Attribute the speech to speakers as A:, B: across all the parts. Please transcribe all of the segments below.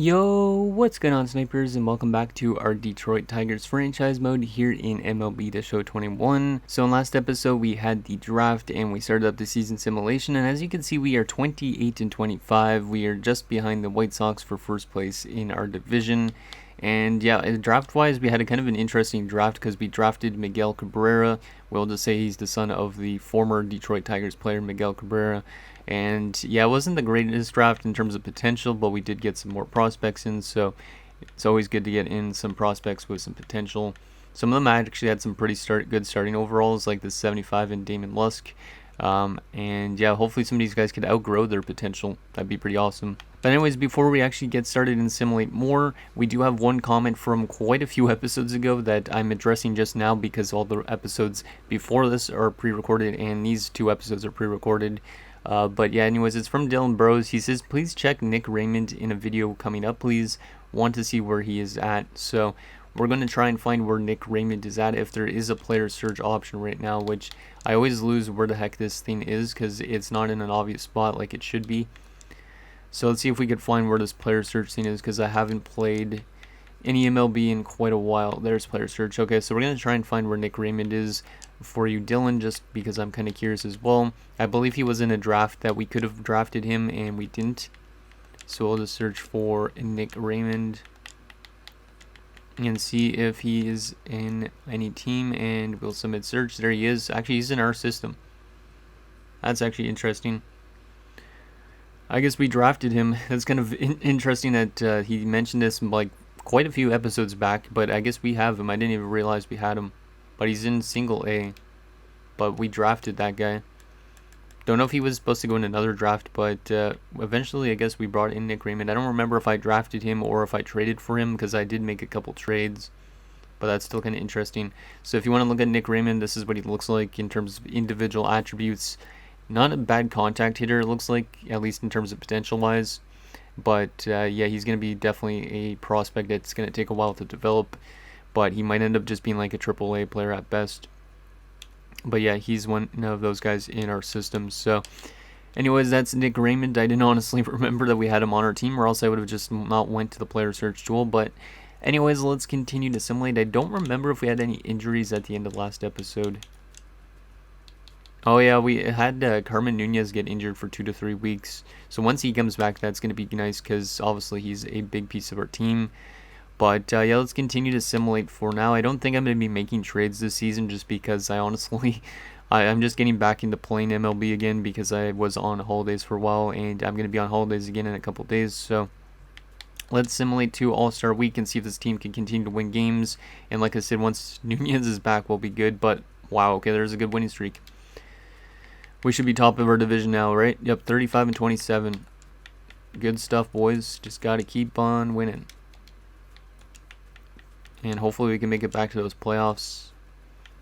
A: Yo, what's going on, snipers, and welcome back to our Detroit Tigers franchise mode here in MLB The Show 21. So in last episode we had the draft and we started up the season simulation, and as you can see we are 28-25. We are just behind the White Sox for first place in our division. And yeah, draft wise we had a kind of an interesting draft because we drafted Miguel Cabrera. We'll just say he's the son of the former Detroit Tigers player Miguel Cabrera. And yeah, it wasn't the greatest draft in terms of potential, but we did get some more prospects in, so it's always good to get in some prospects with some potential. Some of them actually had some pretty good starting overalls, like the 75 and Damon Lusk. And yeah, hopefully some of these guys could outgrow their potential. That'd be pretty awesome. But anyways, before we actually get started and simulate more, we do have one comment from quite a few episodes ago that I'm addressing just now because all the episodes before this are pre-recorded and these two episodes are pre-recorded. But yeah, anyways, it's from Dylan Bros. He says, please check Nick Raymond in a video coming up, please. Want to see where he is at. So we're going to try and find where Nick Raymond is at if there is a player search option right now, which I always lose where the heck this thing is because it's not in an obvious spot like it should be. So let's see if we could find where this player search thing is because I haven't played any MLB in quite a while. There's player search. Okay, so we're going to try and find where Nick Raymond is for you, Dylan, just because I'm kind of curious as well. I believe he was in a draft that we could have drafted him and we didn't. So we'll just search for Nick Raymond and see if he is in any team, and we'll submit search. There he is. Actually, he's in our system. That's actually interesting. I guess we drafted him. That's kind of interesting that he mentioned this like quite a few episodes back, but I guess we have him. I didn't even realize we had him. But he's in single A. But we drafted that guy. Don't know if he was supposed to go in another draft, but eventually I guess we brought in Nick Raymond. I don't remember if I drafted him or if I traded for him because I did make a couple trades. But that's still kind of interesting. So if you want to look at Nick Raymond, this is what he looks like in terms of individual attributes. Not a bad contact hitter, it looks like, at least in terms of potential-wise. But yeah, he's going to be definitely a prospect that's going to take a while to develop. But he might end up just being like a AAA player at best. But yeah, he's one of those guys in our system. So anyways, that's Nick Raymond. I didn't honestly remember that we had him on our team, or else I would have just not went to the player search tool. But anyways, let's continue to simulate. I don't remember if we had any injuries at the end of last episode. Oh yeah, we had Carmen Nunez get injured for 2 to 3 weeks. So once he comes back, that's going to be nice because obviously he's a big piece of our team. But yeah, let's continue to simulate for now. I don't think I'm going to be making trades this season just because I honestly, I'm just getting back into playing MLB again because I was on holidays for a while and I'm going to be on holidays again in a couple days. So let's simulate to All-Star Week and see if this team can continue to win games. And like I said, once Nunez is back, we'll be good. But wow, okay, there's a good winning streak. We should be top of our division now, right? Yep, 35-27. Good stuff, boys. Just got to keep on winning. And hopefully we can make it back to those playoffs.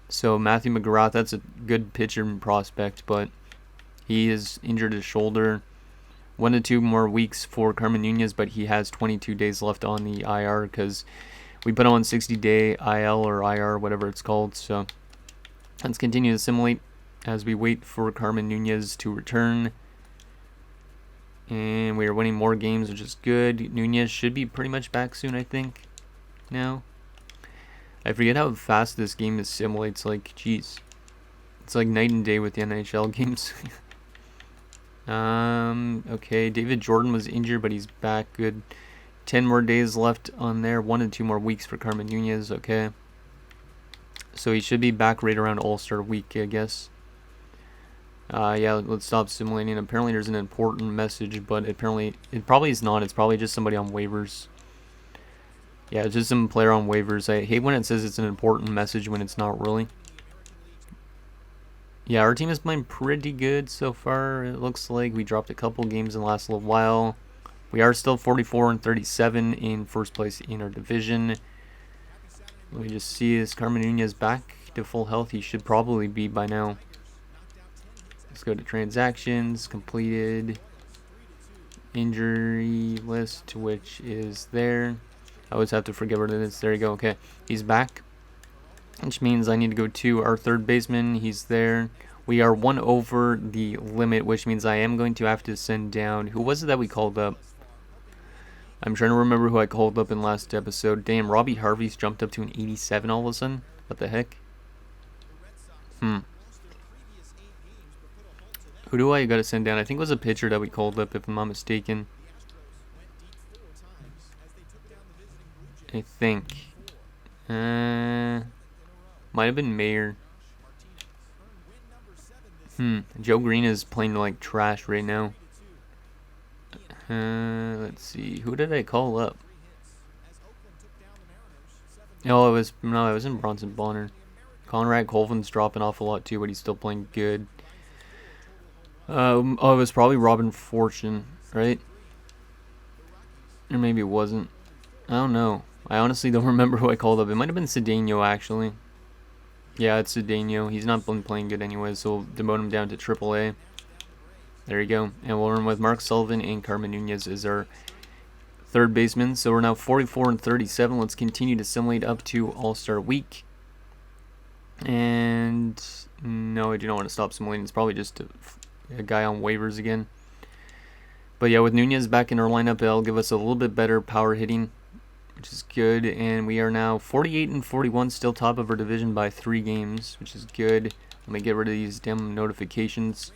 A: So Matthew McGrath, that's a good pitcher and prospect, but he is injured his shoulder. 1 to 2 more weeks for Carmen Nunez, but he has 22 days left on the IR because we put on 60-day IL or IR, whatever it's called. So let's continue to simulate as we wait for Carmen Nunez to return. And we are winning more games, which is good. Nunez should be pretty much back soon, I think. Now, I forget how fast this game is simulates. Like, jeez, it's like night and day with the NHL games. Okay, David Jordan was injured, but he's back. Good. 10 more days left on there. 1 to 2 more weeks for Carmen Nunez. Okay, so he should be back right around All-Star Week, I guess. Yeah, let's stop simulating. Apparently there's an important message, but apparently it probably is not. It's probably just somebody on waivers. Yeah, it's just some player on waivers. I hate when it says it's an important message when it's not really. Yeah, our team is playing pretty good so far. It looks like we dropped a couple games in the last little while. We are still 44-37 in first place in our division. Let me just see, is Carmen Nunez back to full health? He should probably be by now. Let's go to transactions, completed, injury list, which is there. I always have to forget where it is. There you go. Okay, he's back, which means I need to go to our third baseman. He's there. We are 1 over the limit, which means I am going to have to send down. Who was it that we called up? I'm trying to remember who I called up in last episode. Damn, Robbie Harvey's jumped up to an 87 all of a sudden. What the heck? Who do I gotta send down? I think it was a pitcher that we called up, if I'm not mistaken. I think. Might have been Mayer. Joe Green is playing like trash right now. Let's see. Who did I call up? Oh, it wasn't Bronson Bonner. Conrad Colvin's dropping off a lot too, but he's still playing good. It was probably Robin Fortune, right? Or maybe it wasn't. I don't know. I honestly don't remember who I called up. It might have been Cedeno, actually. Yeah, it's Cedeno. He's not been playing good anyway, so we'll demote him down to AAA. There you go. And we'll run with Mark Sullivan and Carmen Nunez as our third baseman. So we're now 44 and 37. Let's continue to simulate up to All-Star Week. And no, I do not want to stop simulating. It's probably just a guy on waivers again. But yeah, with Nunez back in our lineup, it'll give us a little bit better power hitting, which is good. And we are now 48 and 41, still top of our division by 3 games, which is good. Let me get rid of these damn notifications.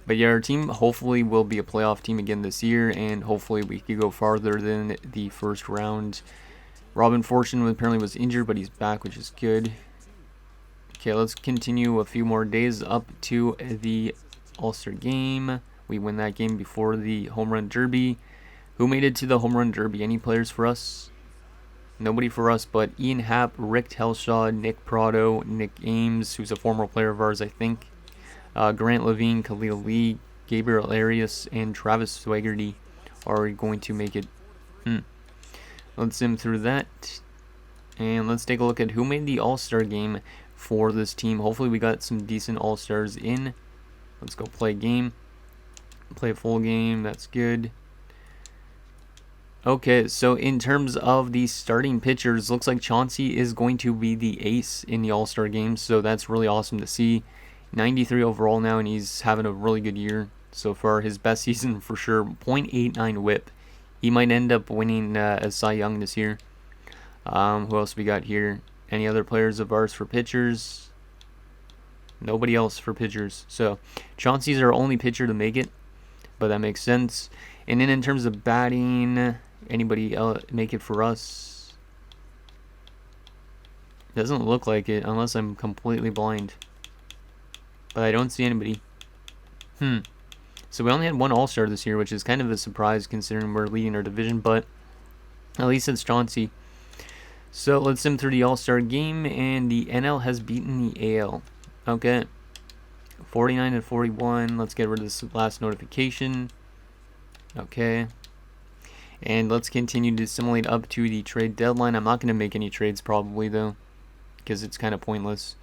A: But yeah, our team hopefully will be a playoff team again this year, and hopefully we could go farther than the first round. Robin Fortune apparently was injured, but he's back, which is good. Okay, let's continue a few more days up to the All-Star Game. We win that game before the Home Run Derby. Who made it to the Home Run Derby? Any players for us? Nobody for us, but Ian Happ, Rick Telshaw, Nick Prado, Nick Ames, who's a former player of ours, I think. Grant Levine, Khalil Lee, Gabriel Arias, and Travis Swaggerty are going to make it. Let's sim through that. And let's take a look at who made the All-Star Game for this team. Hopefully we got some decent All-Stars in. Let's go play a game. Play a full game. That's good. Okay, so in terms of the starting pitchers, looks like Chauncey is going to be the ace in the All-Star Game, so that's really awesome to see. 93 overall now, and he's having a really good year so far. His best season for sure. .89 whip. He might end up winning as Cy Young this year. Who else we got here? Any other players of ours for pitchers? Nobody else for pitchers. So Chauncey's our only pitcher to make it, but that makes sense. And then in terms of batting, anybody else make it for us? Doesn't look like it unless I'm completely blind. But I don't see anybody. So we only had one All-Star this year, which is kind of a surprise considering we're leading our division, but at least it's Chauncey. So let's sim through the All-Star Game, and the NL has beaten the AL. Okay. 49 and 41. Let's get rid of this last notification. Okay. And let's continue to simulate up to the trade deadline. I'm not going to make any trades probably, though, because it's kind of pointless.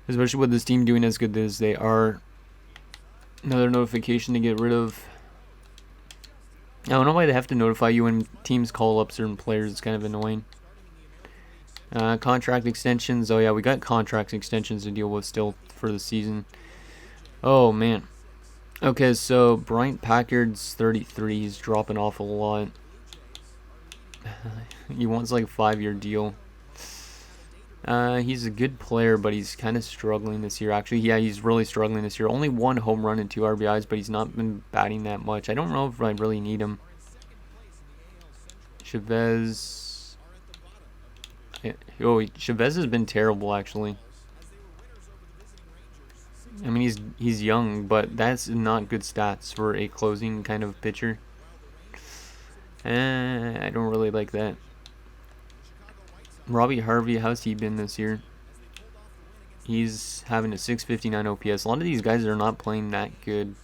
A: Especially with this team doing as good as they are. Another notification to get rid of. I don't know why they have to notify you when teams call up certain players. It's kind of annoying. Contract extensions. Oh yeah, we got contract extensions to deal with still for the season. Oh man. Okay, so Bryant Packard's 33. He's dropping off a lot. He wants like a 5-year deal. He's a good player, but he's kind of struggling this year. Actually, yeah, he's really struggling this year. Only 1 home run and 2 RBIs, but he's not been batting that much. I don't know if I really need him. Chavez. Chavez has been terrible, actually. I mean, he's young, but that's not good stats for a closing kind of pitcher. I don't really like that. Robbie Harvey, how's he been this year? He's having a 659 OPS. A lot of these guys are not playing that good.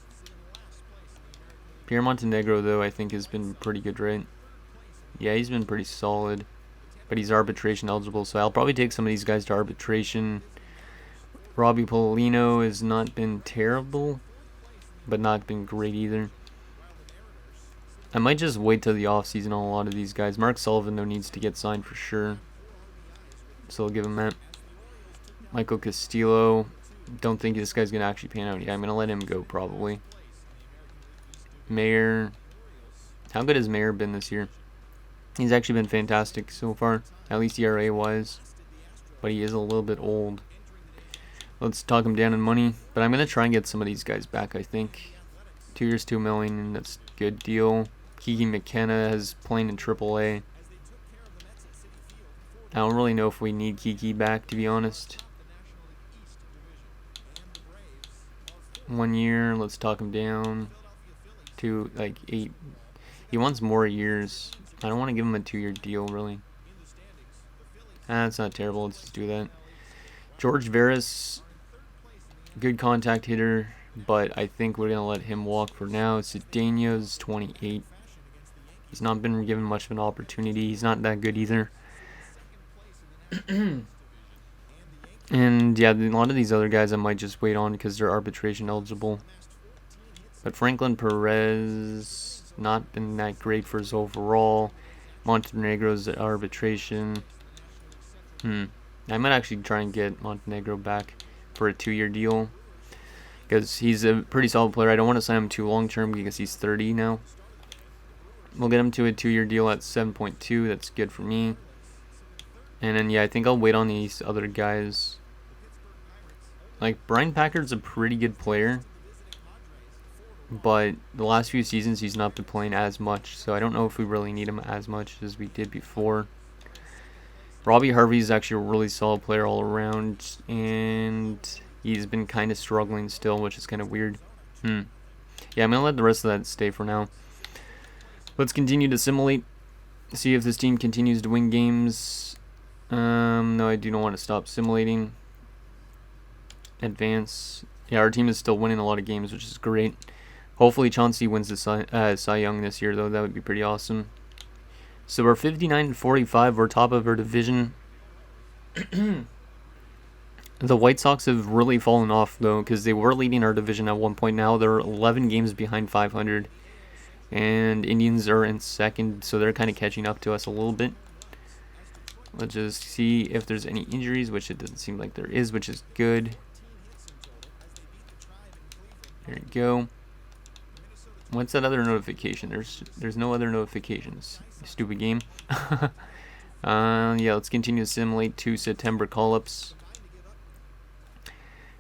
A: Pierre Montenegro, though, I think has been pretty good, right? Yeah, he's been pretty solid. But he's arbitration eligible, so I'll probably take some of these guys to arbitration. Robbie Polino has not been terrible, but not been great either. I might just wait till the offseason on a lot of these guys. Mark Sullivan, though, needs to get signed for sure. So I'll give him that. Michael Castillo. Don't think this guy's going to actually pan out. Yeah, I'm going to let him go probably. Mayer. How good has Mayer been this year? He's actually been fantastic so far, at least ERA wise. But he is a little bit old. Let's talk him down in money. But I'm going to try and get some of these guys back, I think. 2 years, $2 million. That's a good deal. Kiki McKenna has played in AAA. I don't really know if we need Kiki back, to be honest. 1 year. Let's talk him down to like 8. He wants more years. I don't want to give him a 2-year deal, really. That's not terrible. Let's just do that. George Veras, good contact hitter, but I think we're going to let him walk for now. Cedeno's 28. He's not been given much of an opportunity. He's not that good either. And yeah, a lot of these other guys I might just wait on because they're arbitration eligible. But Franklin Perez, not been that great for his overall. Montenegro's at arbitration. I might actually try and get Montenegro back for a 2-year deal because he's a pretty solid player. I don't want to sign him too long term because he's 30 now. We'll get him to a 2-year deal at 7.2. That's good for me. And then yeah, I think I'll wait on these other guys. Like Brian Packard's a pretty good player, but the last few seasons he's not been playing as much, so I don't know if we really need him as much as we did before. Robbie Harvey's actually a really solid player all around, and he's been kind of struggling still, which is kind of weird. Yeah, I'm going to let the rest of that stay for now. Let's continue to simulate, see if this team continues to win games. No, I do not want to stop simulating. Advance. Yeah, our team is still winning a lot of games, which is great. Hopefully Chauncey wins the Cy Young this year, though. That would be pretty awesome. So we're 59-45. We're top of our division. The White Sox have really fallen off, though, because they were leading our division at one point. Now they're 11 games behind 500. And Indians are in second, so they're kind of catching up to us a little bit. Let's just see if there's any injuries, which it doesn't seem like there is, which is good. There you go. What's that other notification? There's no other notifications. Stupid game. Yeah, let's continue to simulate 2 September call-ups.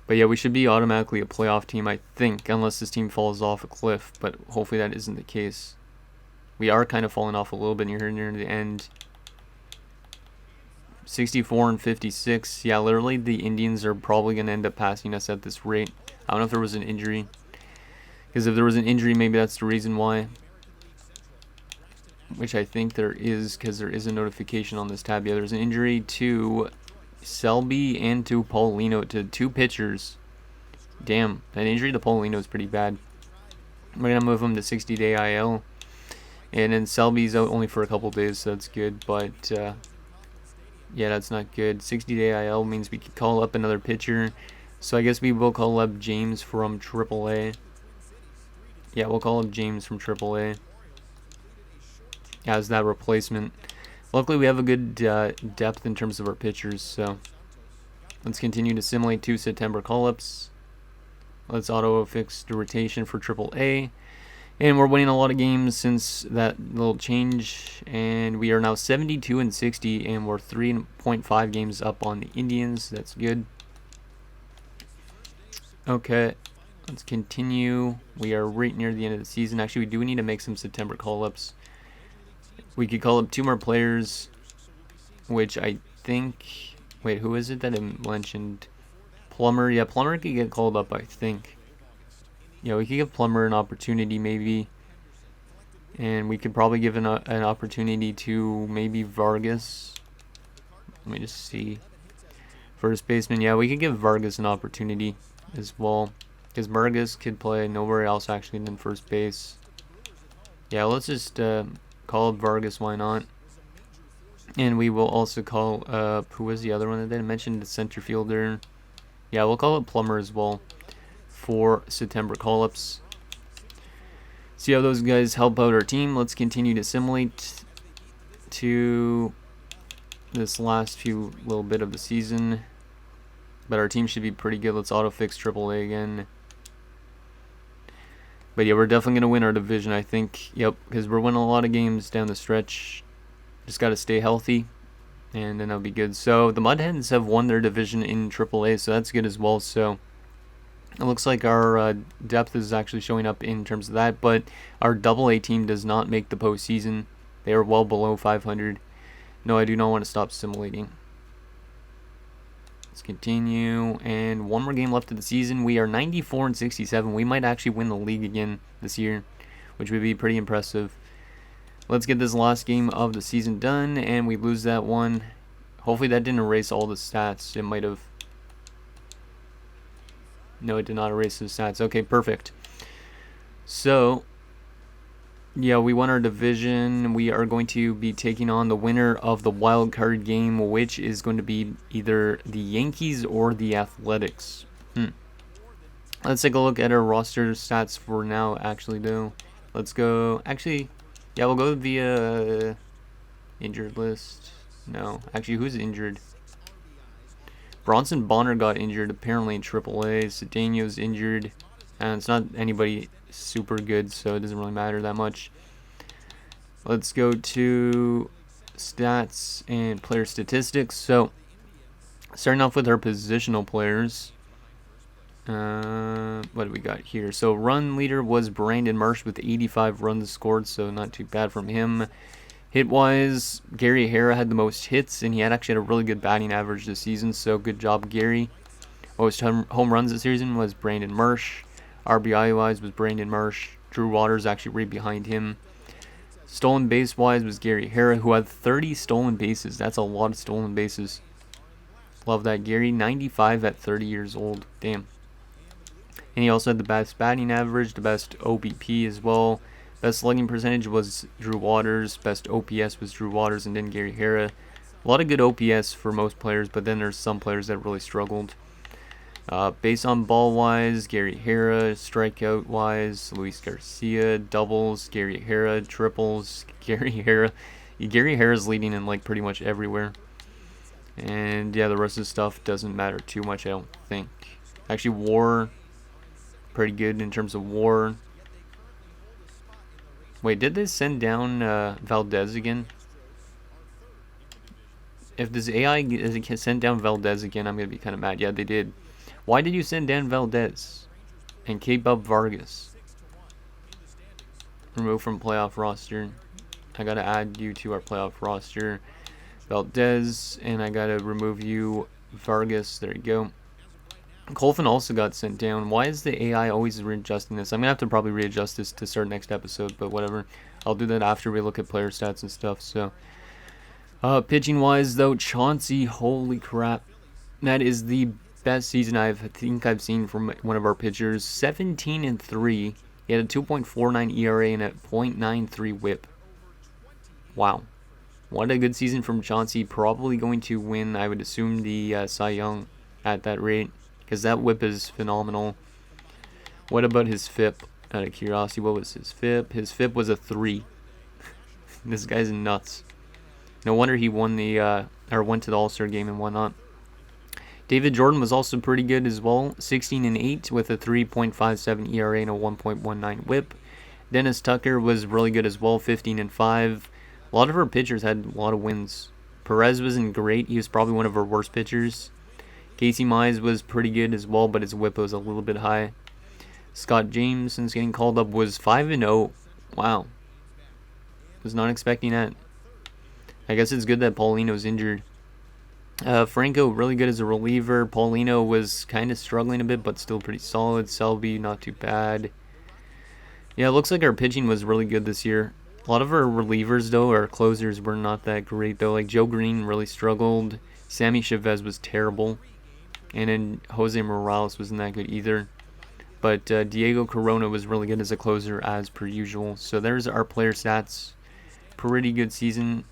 A: But yeah, we should be automatically a playoff team, I think, unless this team falls off a cliff. But hopefully that isn't the case. We are kind of falling off a little bit near the end. 64-56. Yeah, literally the Indians are probably going to end up passing us at this rate. I don't know if there was an injury. Because if there was an injury, maybe that's the reason why. Which I think there is, because there is a notification on this tab. Yeah, there's an injury to Selby and to Paulino, to 2 pitchers. Damn, that injury to Paulino is pretty bad. We're going to move him to 60-day IL. And then Selby's out only for a couple days, so that's good. But, yeah, that's not good. 60-day IL means we could call up another pitcher. So I guess we will call up James from AAA. Yeah, we'll call up James from AAA as that replacement. Luckily, we have a good depth in terms of our pitchers, so let's continue to simulate 2 September call-ups. Let's auto-fix the rotation for AAA. And we're winning a lot of games since that little change. And we are now 72-60, and we're 3.5 games up on the Indians. That's good. Okay, let's continue. We are right near the end of the season. Actually, we do need to make some September call-ups. We could call up 2 more players, which I think... Wait, who is it that I mentioned? Plummer. Yeah, Plummer could get called up, I think. Yeah, we could give Plummer an opportunity, maybe. And we could probably give an opportunity to maybe Vargas. Let me just see. First baseman. Yeah, we could give Vargas an opportunity as well. Because Vargas could play nowhere else, actually, than first base. Yeah, let's just... call up Vargas, why not? And we will also call up, who was the other one that I mentioned? The center fielder. Yeah, we'll call up Plummer as well for September call-ups. See how those guys help out our team. Let's continue to simulate to this last few little bit of the season. But our team should be pretty good. Let's auto-fix AAA again. But yeah, we're definitely going to win our division, I think. Yep, because we're winning a lot of games down the stretch. Just got to stay healthy, and then that'll be good. So the Mud Hens have won their division in AAA, so that's good as well. So it looks like our depth is actually showing up in terms of that, but our AA team does not make the postseason. They are well below 500. No, I do not want to stop simulating. Let's continue, and one more game left of the season. We are 94 and 67. We might actually win the league again this year, which would be pretty impressive. Let's get this last game of the season done, and we lose that one. Hopefully that didn't erase all the stats. It might have. No, it did not erase the stats. Okay, perfect. So, yeah, we won our division. We are going to be taking on the winner of the wild card game, which is going to be either the Yankees or the Athletics. Let's take a look at our roster stats for now, actually, though. Let's go. Actually, yeah, we'll go via injured list. No, actually, who's injured? Bronson Bonner got injured, apparently in AAA. Cedeno's injured, and it's not anybody super good, so it doesn't really matter that much. Let's go to stats and player statistics. So, starting off with our positional players. What do we got here? So, run leader was Brandon Marsh with 85 runs scored, so not too bad from him. Hit-wise, Gary Hara had the most hits, and he actually had a really good batting average this season, so good job, Gary. Most home runs this season was Brandon Marsh. RBI-wise was Brandon Marsh. Drew Waters actually right behind him. Stolen base-wise was Gary Hara, who had 30 stolen bases. That's a lot of stolen bases. Love that, Gary. 95 at 30 years old. Damn. And he also had the best batting average, the best OBP as well. Best slugging percentage was Drew Waters. Best OPS was Drew Waters and then Gary Hara. A lot of good OPS for most players, but then there's some players that really struggled. Base on ball wise, Gary Hara. Strikeout wise, Luis Garcia. Doubles, Gary Hara. Triples, Gary Hara. Gary Hara's leading in like pretty much everywhere. And yeah, the rest of the stuff doesn't matter too much, I don't think. Actually, WAR, pretty good in terms of WAR. Wait, did they send down Valdez again? If this AI can send down Valdez again, I'm going to be kind of mad. Yeah, they did. Why did you send down Valdez? And keep up Vargas? Remove from playoff roster. I got to add you to our playoff roster. Valdez, and I got to remove you, Vargas. There you go. Colvin also got sent down. Why is the AI always readjusting this? I'm going to have to probably readjust this to start next episode, but whatever. I'll do that after we look at player stats and stuff. So, pitching wise though, Chauncey, holy crap. That is the best season I think I've seen from one of our pitchers. 17-3. He had a 2.49 ERA and a .93 whip. Wow. What a good season from Chauncey. Probably going to win, I would assume, the Cy Young at that rate. Because that whip is phenomenal. What about his FIP? Out of curiosity, what was his FIP? His FIP was a 3. This guy's nuts. No wonder he won the or went to the AllStar game and whatnot. David Jordan was also pretty good as well. 16-8 with a 3.57 ERA and a 1.19 whip. Dennis Tucker was really good as well. 15-5. A lot of our pitchers had a lot of wins. Perez wasn't great. He was probably one of our worst pitchers. Casey Mize was pretty good as well, but his whip was a little bit high. Scott James, since getting called up, was 5-0. Wow. Was not expecting that. I guess it's good that Paulino's injured. Franco, really good as a reliever. Paulino was kind of struggling a bit, but still pretty solid. Selby, not too bad. Yeah, it looks like our pitching was really good this year. A lot of our relievers, though, our closers, were not that great, though. Like, Joe Green really struggled. Sammy Chavez was terrible. And then Jose Morales wasn't that good either. But Diego Corona was really good as a closer as per usual. So there's our player stats. Pretty good season.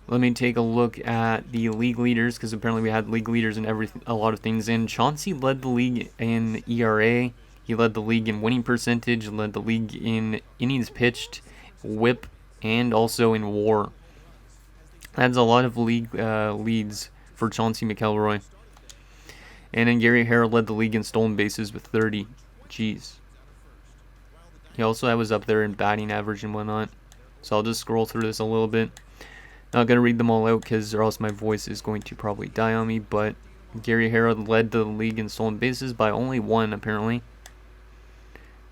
A: Let me take a look at the league leaders, because apparently we had league leaders in a lot of things. And Chauncey led the league in ERA. He led the league in winning percentage, led the league in innings pitched, whip, and also in WAR. That's a lot of league leads for Chauncey McElroy. And then Gary Hara led the league in stolen bases with 30. Jeez. He also was up there in batting average and whatnot. So I'll just scroll through this a little bit. Not going to read them all out because or else my voice is going to probably die on me. But Gary Harrod led the league in stolen bases by only 1 apparently.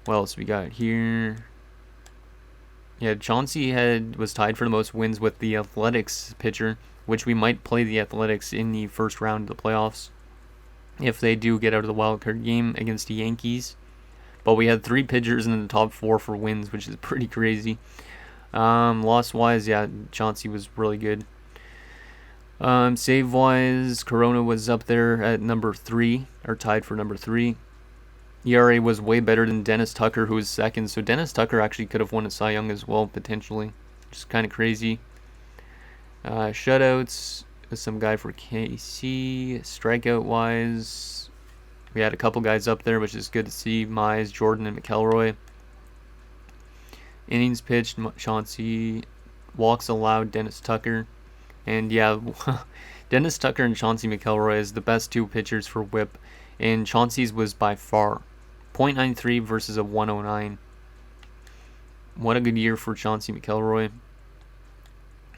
A: What else we got here? Yeah, Chauncey was tied for the most wins with the Athletics pitcher, which we might play the Athletics in the first round of the playoffs if they do get out of the wild card game against the Yankees. But we had 3 pitchers in the top 4 for wins, which is pretty crazy. Loss-wise, yeah, Chauncey was really good. Save-wise, Corona was up there at number 3, or tied for number 3. ERA was way better than Dennis Tucker, who was second. So Dennis Tucker actually could have won a Cy Young as well, potentially. Just kind of crazy. Shutouts, some guy for KC. Strikeout-wise, we had a couple guys up there, which is good to see. Mize, Jordan, and McElroy. Innings pitched, Chauncey. Walks allowed, Dennis Tucker. And yeah, Dennis Tucker and Chauncey McElroy is the best 2 pitchers for whip. And Chauncey's was by far 0.93 versus a 109. What a good year for Chauncey McElroy.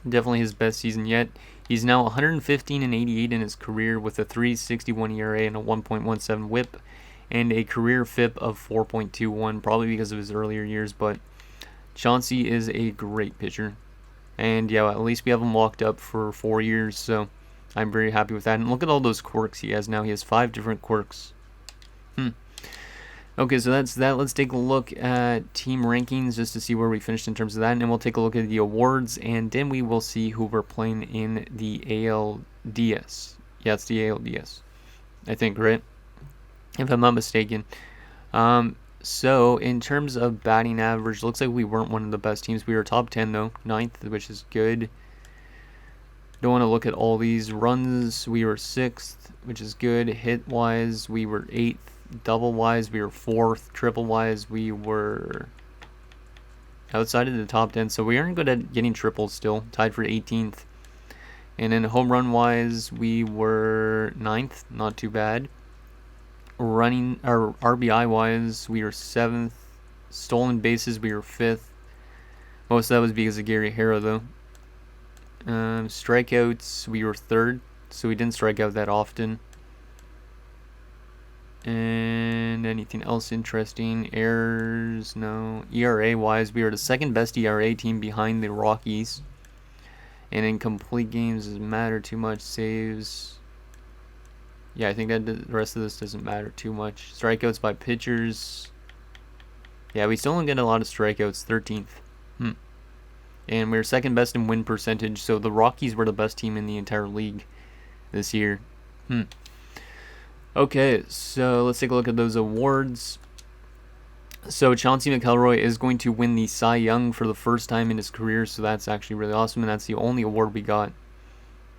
A: Definitely his best season yet. He's now 115 and 88 in his career with a 3.61 ERA and a 1.17 whip and a career FIP of 4.21, probably because of his earlier years, but Chauncey is a great pitcher. And yeah, at least we have him locked up for 4 years, so I'm very happy with that. And look at all those quirks he has now. He has 5 different quirks. Okay, so that's that. Let's take a look at team rankings just to see where we finished in terms of that. And then we'll take a look at the awards, and then we will see who we're playing in the ALDS. Yeah, it's the ALDS, I think, right? If I'm not mistaken. So in terms of batting average, looks like we weren't one of the best teams. We were top 10 though, 9th, which is good. Don't want to look at all these runs. We were 6th, which is good. Hit wise, we were 8th. Double wise, we were 4th. Triple wise, we were outside of the top 10. So we aren't good at getting triples still. Tied for 18th. And then home run wise, we were 9th. Not too bad. Running or RBI wise, we were 7th. Stolen bases, we were 5th. Most of that was because of Gary Harrod though. Strikeouts, we were 3rd, so we didn't strike out that often. And anything else interesting? Errors, no. ERA wise, we were the 2nd best ERA team behind the Rockies. And in complete games doesn't matter too much. Saves, yeah, I think that the rest of this doesn't matter too much. Strikeouts by pitchers, yeah, we still don't get a lot of strikeouts. 13th. And we were 2nd best in win percentage, so the Rockies were the best team in the entire league this year. Okay, so let's take a look at those awards. So Chauncey McElroy is going to win the Cy Young for the first time in his career, so that's actually really awesome, and that's the only award we got.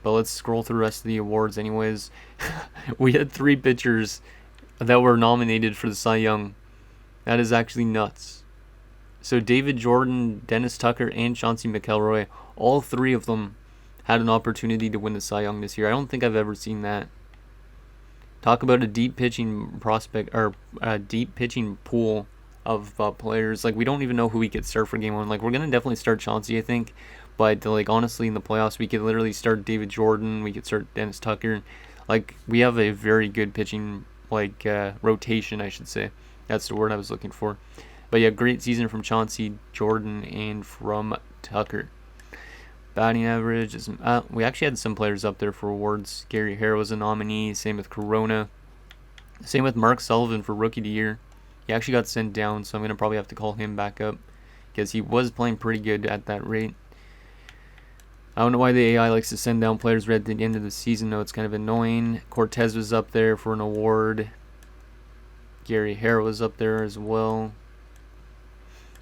A: But let's scroll through the rest of the awards anyways. We had 3 pitchers that were nominated for the Cy Young. That is actually nuts. So David Jordan, Dennis Tucker, and Chauncey McElroy, all 3 of them had an opportunity to win the Cy Young this year. I don't think I've ever seen that. Talk about a deep pitching prospect, or a deep pitching pool of players. Like, we don't even know who we could start for game 1. Like, we're going to definitely start Chauncey, I think. But, like, honestly, in the playoffs, we could literally start David Jordan. We could start Dennis Tucker. Like, we have a very good pitching, like, rotation, I should say. That's the word I was looking for. But, yeah, great season from Chauncey, Jordan, and from Tucker. Batting average is we actually had some players up there for awards. Gary Harrod was a nominee. Same with Corona. Same with Mark Sullivan for Rookie of the Year. He actually got sent down, so I'm gonna probably have to call him back up because he was playing pretty good at that rate. I don't know why the AI likes to send down players right at the end of the season, though. It's kind of annoying. Cortez was up there for an award. Gary Harrod was up there as well.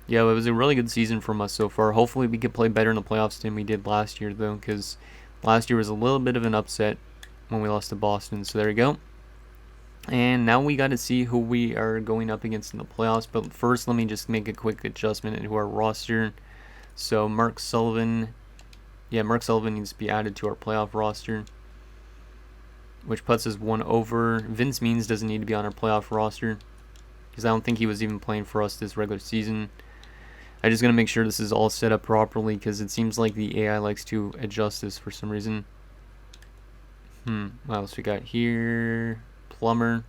A: Yeah, it was a really good season from us so far. Hopefully we could play better in the playoffs than we did last year, though, because last year was a little bit of an upset when we lost to Boston. So there you go. And now we got to see who we are going up against in the playoffs. But first, let me just make a quick adjustment into our roster. So Mark Sullivan, Mark Sullivan needs to be added to our playoff roster, which puts us 1 over. Vince Means doesn't need to be on our playoff roster. because I don't think he was even playing for us this regular season. I'm just going to make sure this is all set up properly, because it seems like the AI likes to adjust this for some reason. What else we got here? Plumber.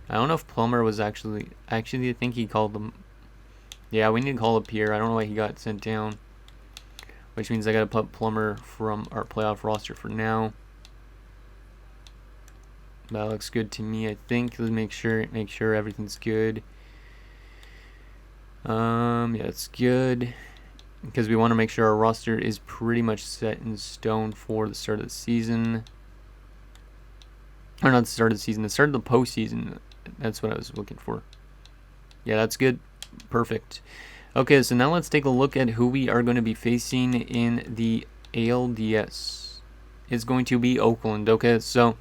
A: I don't know if Plumber was actually I think he called them. Yeah, we need to call up here. I don't know why he got sent down, which means I got to put Plumber from our playoff roster for now. That looks good to me, I think. Let's make sure everything's good. Yeah, it's good, because we want to make sure our roster is pretty much set in stone for the start of the season. Or not the start of the season, the start of the postseason. That's what I was looking for. Yeah, that's good. Perfect. Okay, so now let's take a look at who we are going to be facing in the ALDS. It's going to be Oakland. Okay, so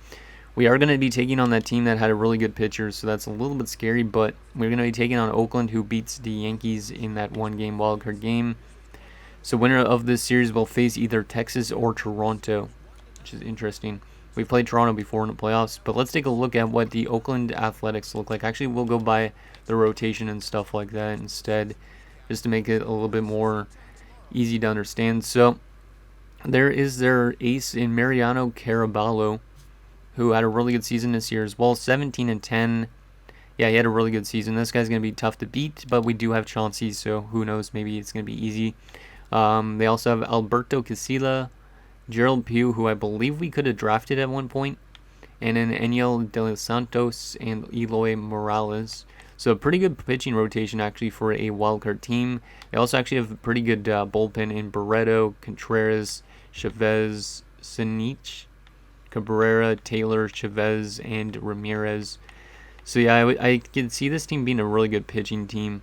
A: we are going to be taking on that team that had a really good pitcher, so that's a little bit scary, but we're going to be taking on Oakland, who beats the Yankees in that one-game wildcard game. So winner of this series will face either Texas or Toronto, which is interesting. We played Toronto before in the playoffs, but let's take a look at what the Oakland Athletics look like. Actually, we'll go by the rotation and stuff like that instead, just to make it a little bit more easy to understand. So there is their ace in Mariano Caraballo, who had a really good season this year as well, 17-10. Yeah, he had a really good season. This guy's going to be tough to beat, but we do have Chauncey, so who knows, maybe it's going to be easy. They also have Alberto Casilla, Gerald Pugh, who I believe we could have drafted at one point, and then Eniel De Los Santos and Eloy Morales. So a pretty good pitching rotation actually for a wildcard team. They also actually have a pretty good bullpen in Barreto, Contreras, Chavez, Sinich, Cabrera, Taylor, Chavez, and Ramirez. So yeah, I can see this team being a really good pitching team,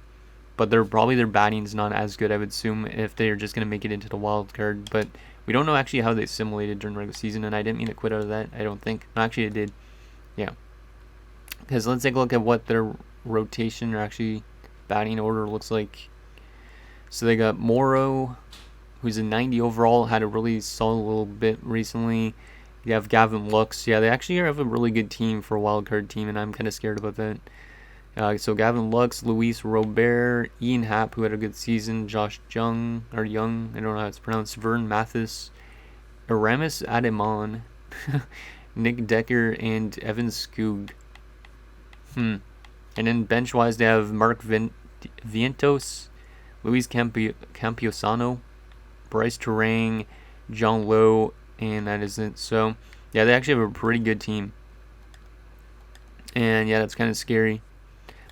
A: but their batting's not as good, I would assume, if they're just going to make it into the wild card. But we don't know actually how they simulated during regular season, and I didn't mean to quit out of that, I don't think. Actually, I did. Yeah. Because let's take a look at what their rotation or actually batting order looks like. So they got Morrow, who's a 90 overall, had a really solid little bit recently. You have Gavin Lux. Yeah, they actually have a really good team for a wildcard team, and I'm kind of scared about that. So Gavin Lux, Luis Robert, Ian Happ, who had a good season, Josh Young, I don't know how it's pronounced, Vern Mathis, Aramis Ademon, Nick Decker, and Evan Skoog. And then bench-wise, they have Mark Vientos, Luis Campiosano, Bryce Terang, John Lowe, and that is it. So, yeah, they actually have a pretty good team. And, yeah, that's kind of scary.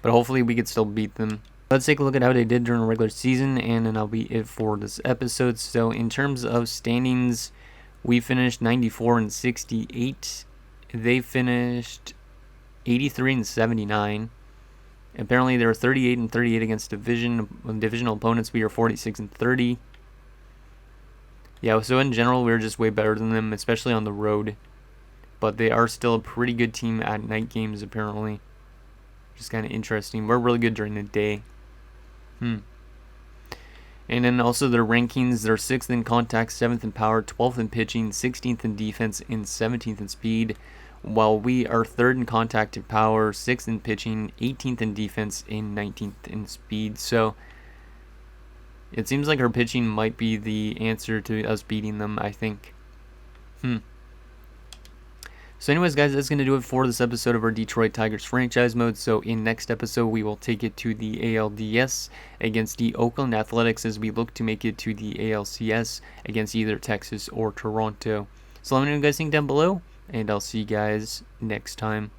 A: But hopefully we could still beat them. Let's take a look at how they did during the regular season, and then that'll be it for this episode. So, in terms of standings, we finished 94-68. They finished 83-79. Apparently, they were 38-38 against divisional opponents. We are 46-30. Yeah, so in general, we're just way better than them, especially on the road. But they are still a pretty good team at night games, apparently. Just kind of interesting. We're really good during the day. And then also their rankings, they're 6th in contact, 7th in power, 12th in pitching, 16th in defense, and 17th in speed. While we are 3rd in contact and power, 6th in pitching, 18th in defense, and 19th in speed. So it seems like our pitching might be the answer to us beating them, I think. So anyways, guys, that's going to do it for this episode of our Detroit Tigers franchise mode. So in next episode, we will take it to the ALDS against the Oakland Athletics as we look to make it to the ALCS against either Texas or Toronto. So let me know what you guys think down below, and I'll see you guys next time.